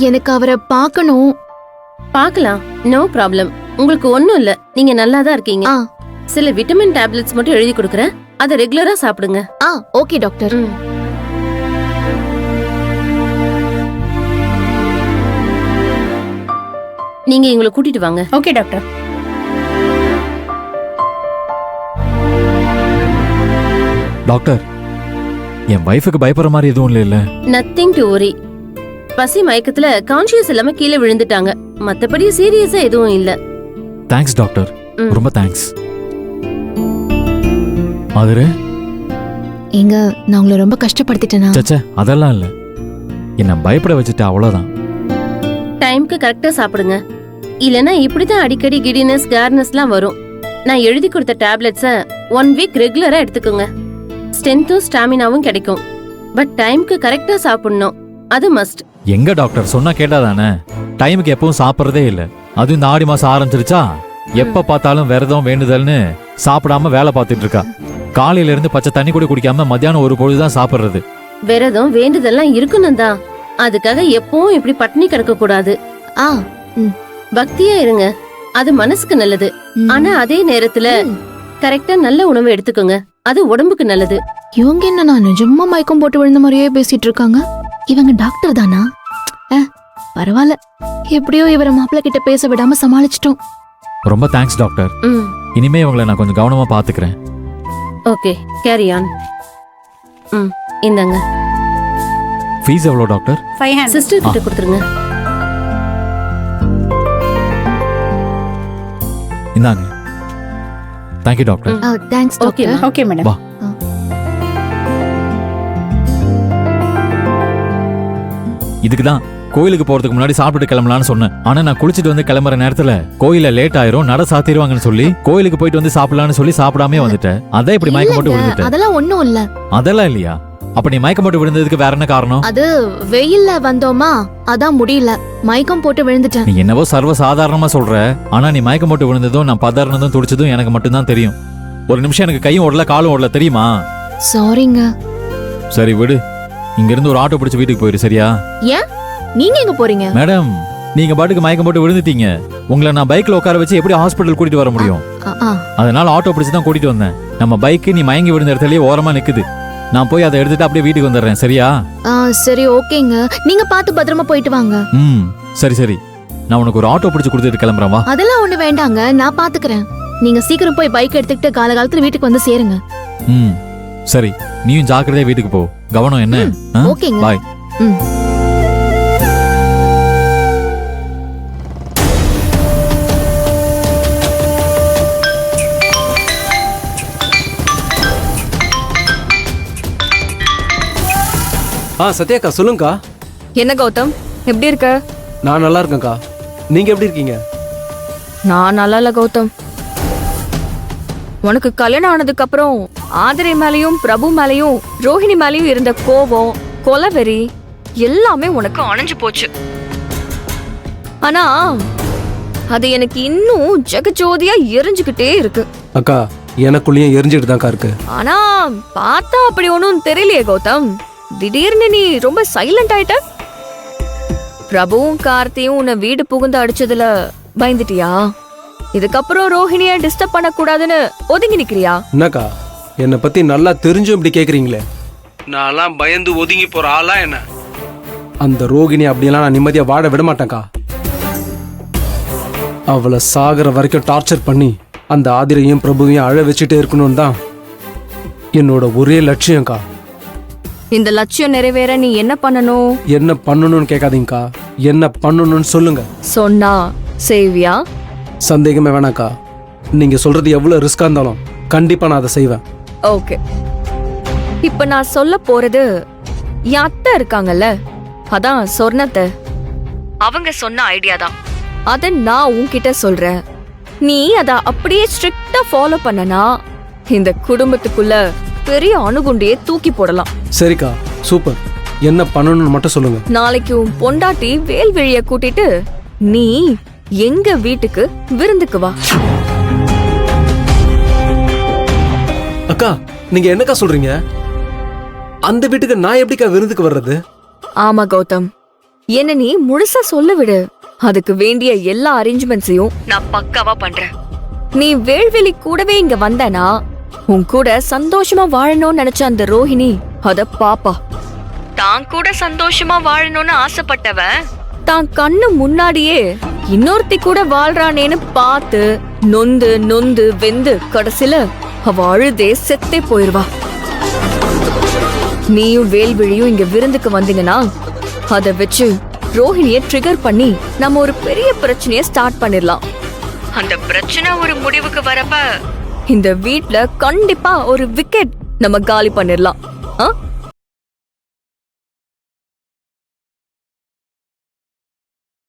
எனக்கு அவரை பார்க்கணும். பார்க்கலாம், நோ ப்ராப்ளம். உங்களுக்கு ஒண்ணும் இல்ல, நீங்க நல்லா தான் இருக்கீங்க. சில விட்டமின் டேப்லெட்ஸ் மட்டும் எழுதி கொடுக்கறேன், அதை ரெகுலரா சாப்பிடுங்க. Okay doctor. நீங்க எங்களை கூட்டிட்டு வாங்க. Okay doctor. டாக்டர், என் வைஃபுக்கு பயப்படுற மாதிரி எதுவும் இல்ல? Nothing to worry. பசி மயக்கத்துல கான்ஷியஸ் இல்லாம கீழே விழுந்துட்டாங்க, மத்தபடி சீரியஸா எதுவும் இல்ல. தேங்க்ஸ் டாக்டர், ரொம்ப தேங்க்ஸ். ஆதரே, எங்க நான் உங்களை ரொம்ப கஷ்டப்படுத்திட்டேனா? சச்சே, அதெல்லாம் இல்ல. என்ன பயப்பட வச்சுட்ட, அவ்வளவுதான். டைம்க்கு கரெக்டா சாப்பிடுங்க, இல்லனா இப்படிதான் அடிக்கடி கிடினஸ் கேர்னஸ்லாம் வரும். நான் எழுதி கொடுத்த டேப்லெட்ஸ 1 வீக் ரெகுலரா எடுத்துக்கோங்க. ஸ்ட்ரென்த்தும் ஸ்டாமினாவும் கிடைக்கும். பட் டைம்க்கு கரெக்டா சாப்பிடணும், அது மஸ்ட். எங்க டாக்டர் சொன்னா கேட்டாதானே? டைமுக்கு எப்பவும் சாப்பிடுறதே இல்ல. அதுவும் இந்த ஆடி மாசம் ஆரம்பிச்சிருச்சா, எப்ப பார்த்தாலும் விரதம் வேண்டுதல்னு சாப்பிடாம வேலை பார்த்துட்டு இருக்கா. காலையில இருந்து பச்சை தண்ணி கூட குடிக்காம மத்தியானம் ஒரு பொழுதுதான் சாப்பிடுறது. விரதம் வேண்டுதல்லாம் இருக்கணும் தான், அதுக்காக எப்பவும் இப்படி பட்டினி கிடக்க கூடாது. பக்தியா இருங்க, அது மனசுக்கு நல்லது. ஆனா அதே நேரத்துல கரெக்டா நல்ல உணவு எடுத்துக்கோங்க, அது உடம்புக்கு நல்லது. இவங்க என்ன நான் நிஜமா மயக்கம் போட்டு விழுந்த மாதிரியே பேசிட்டு இருக்காங்க. இவங்க டாக்டர் தானா? பரவாயில்ல, எப்படியோ இவரை மாப்பிள்ள கிட்ட பேச விடாம சமாளிச்சிட்டோம். ரொம்ப தேங்க்ஸ் டாக்டர். இனிமே இவங்களை நான் கொஞ்சம் கவனமா பாத்துக்கிறேன். Okay, carry on. இந்தாங்க. ஃபீஸ் எவ்வளவு டாக்டர்? 500. சிஸ்டர் கிட்ட கொடுத்துருங்க. இந்தாங்க. Thank you doctor. Thanks doctor. Okay madam. வா. இதுக்குதான் கோயிலுக்கு போறதுக்கு முன்னாடி சாப்பிட்டு கிளம்பலான்னு சொன்னேன். ஆனா நான் குளிச்சுட்டு வந்து கிளம்புற நேரத்துல கோயில லேட் ஆயிரும், நட சாத்திடுவாங்கன்னு சொல்லி கோயிலுக்கு போயிட்டு வந்து சாப்பிடலாம்னு சொல்லி சாப்பிடாமே வந்துட்டேன். அதான் இப்படி மயக்கம் போட்டு விழுந்துட்டேன். அதெல்லாம் ஒண்ணும் இல்ல. அதெல்லாம் இல்லையா? அப்ப நீ மயக்கம் போட்டு விழுந்ததுக்கு வேற என்ன காரணம்? அது வெயில்ல வந்தோமா, அதான் முடியல, மயக்கம் போட்டு விழுந்துட்டேன். நீ என்னவோ சர்வ சாதாரணமா சொல்ற, ஆனா நீ மயக்கம் போட்டு விழுந்ததும் நான் பதறினதும் துடிச்சதும் எனக்கு மட்டும்தான் தெரியும். ஒரு நிமிஷம் எனக்கு கையும் ஓடல காலும் ஓடல, தெரியுமா? சாரிங்க. சரி விடு, இங்க இருந்து ஒரு ஆட்டோ பிடிச்சு வீட்டுக்கு போயிரு, சரியா? ஏன் நீங்க எங்க போறீங்க? மேடம், நீங்க பாட்டுக்கு மயக்கம் போட்டு விழுந்துட்டீங்க. உங்களை நான் பைக்ல உட்கார வச்சு எப்படி ஹாஸ்பிட்டல் கூட்டிட்டு வர முடியும்? அதனால ஆட்டோ பிடிச்சு தான் கூட்டிட்டு வந்தேன். நம்ம பைக்கு நீ மயங்கி விழுந்த இடத்துலயே ஓரமா நிக்குது. நான் போய் அதை எடுத்துட்டு அப்படியே வீட்டுக்கு வந்துடுறேன், சரியா? சரி ஓகேங்க, நீங்க பார்த்து பத்திரமா போயிட்டு வாங்க. சரி சரி, நான் உனக்கு ஒரு ஆட்டோ பிடிச்சு கொடுத்துட்டு கிளம்புறேன், வா. அதெல்லாம் ஒண்ணு வேண்டாங்க, நான் பாத்துக்கிறேன். நீங்க சீக்கிரம் போய் பைக் எடுத்துக்கிட்டு காலகாலத்துல வீட்டுக்கு வந்து சேருங்க. சரி, நீயும் ஜாக்கிரதையா வீட்டுக்கு போ. கவனம் என்ன? ஓகேங்க, பாய். சத்யாக்கா, சொல்லுங்கக்கா. என்ன கௌதம், எப்படி இருக்க? நான் நல்லா இருக்கேன்க்கா, நீங்க எப்படி இருக்கீங்க? நான் நல்லா இல்ல கௌதம். உனக்கு கல்யாணம் ஆனதுக்கு அப்புறம் ஆதிரை மேலயும் பிரபு மேலயும் ரோஹிணி மேலயும் இருந்த கோபம், கொலவெறி எல்லாமே உனக்கு அணைஞ்சு போச்சு. ஆனா அது எனக்கு இன்னும் ஜெகஜோதியா எரிஞ்சுக்கிட்டே இருக்கு. அக்கா, எனக்குள்ளேயும் எரிஞ்சுக்கிட்டு தான்க்கா இருக்கு. ஆனா பார்த்தா அப்படி ஒன்னும் தெரியலையே கௌதம், திடீர்னு நீ ரொம்ப சைலண்ட் ஆயிட்ட. பிரபுவும் கார்த்தியும் உன்னை வீடு புகுந்து அடிச்சதுல பயந்துட்டியா? இதுக்கப்புறம் ரோஹிணிய டிஸ்டர்ப் பண்ண கூடாதுன்னு ஒதுங்கி நிக்கிறியா? என்னக்கா, என்னை பத்தி நல்லா தெரிஞ்சும் இப்படி கேக்குறீங்களே. நான்லாம் பயந்து ஒதுங்கி போற ஆளா என்ன? அந்த ரோகிணி அப்படியெல்லாம் நான் நிம்மதியா வாழ விட மாட்டேன்க்கா. அவளை சாகிற வரைக்கும் டார்ச்சர் பண்ணி அந்த ஆதிரையும் பிரபுவையும் அழ வச்சுட்டே இருக்கணும் தான் என்னோட ஒரே லட்சியம்க்கா. இந்த லட்சியம் நிறைவேற நீ என்ன பண்ணணும்? என்ன பண்ணணும்னு கேட்காதீங்கக்கா, என்ன பண்ணணும்னு சொல்லுங்க. சொன்னா செய்வியா? சந்தேகமே வேணாக்கா, நீங்க சொல்றது எவ்வளவு ரிஸ்கா இருந்தாலும் கண்டிப்பா நான் அதை செய்வேன். ஓகே, இப்ப நான் சொல்ல போறது என் அத்தை இருக்காங்கல்ல, அதான் சொர்ணத்தை, அவங்க சொன்ன ஐடியா தான். அத நான் உன்கிட்ட சொல்றேன். நீ அத அப்படியே ஸ்ட்ரிக்ட்டா ஃபாலோ பண்ணனா இந்த குடும்பத்துக்குள்ள பெரிய அணுகுண்டியே தூக்கி போடலாம். சரிக்கா, சூப்பர். என்ன பண்ணணும்னு மட்டும் சொல்லுங்க. நாளைக்கு உன் பொண்டாட்டி வேல்விழிய கூட்டிட்டு நீ எங்க வீட்டுக்கு விருந்துக்கு வா. அக்கா, நீங்க என்னக்கா சொல்றீங்க? அந்த வீட்டுக்கு நான் எப்படிக்கா விருந்துக்கு வர்றது? ஆமா கௌதம், என்ன நீ முழுசா சொல்ல விடு. அதுக்கு வேண்டிய எல்லா அரேஞ்ச்மெண்ட்ஸையும் நான் பக்காவா பண்றேன். நீ வேள்வெளி கூடவே இங்க வந்தனா உன் கூட சந்தோஷமா வாழணும்னு நினைச்ச அந்த ரோஹிணி அத பாப்பா. தான் கூட சந்தோஷமா வாழணும்னு ஆசைப்பட்டவ தான் கண்ணு முன்னாடியே இன்னொருத்தி கூட வாழ்றானேன்னு பார்த்து நொந்து நொந்து வெந்து கடைசில அவ அழுதே செத்தே போயிருவா. நீயும் வேல்விழியும் இங்க விருந்துக்கு வந்தீங்கன்னா அத வச்சு ரோஹிணிய ட்ரிகர் பண்ணி நம்ம ஒரு பெரிய பிரச்சனைய ஸ்டார்ட் பண்ணிடலாம். அந்த பிரச்சனை ஒரு முடிவுக்கு வரப்ப இந்த வீட்ல கண்டிப்பா ஒரு விக்கெட் நம்ம காலி பண்ணிடலாம்.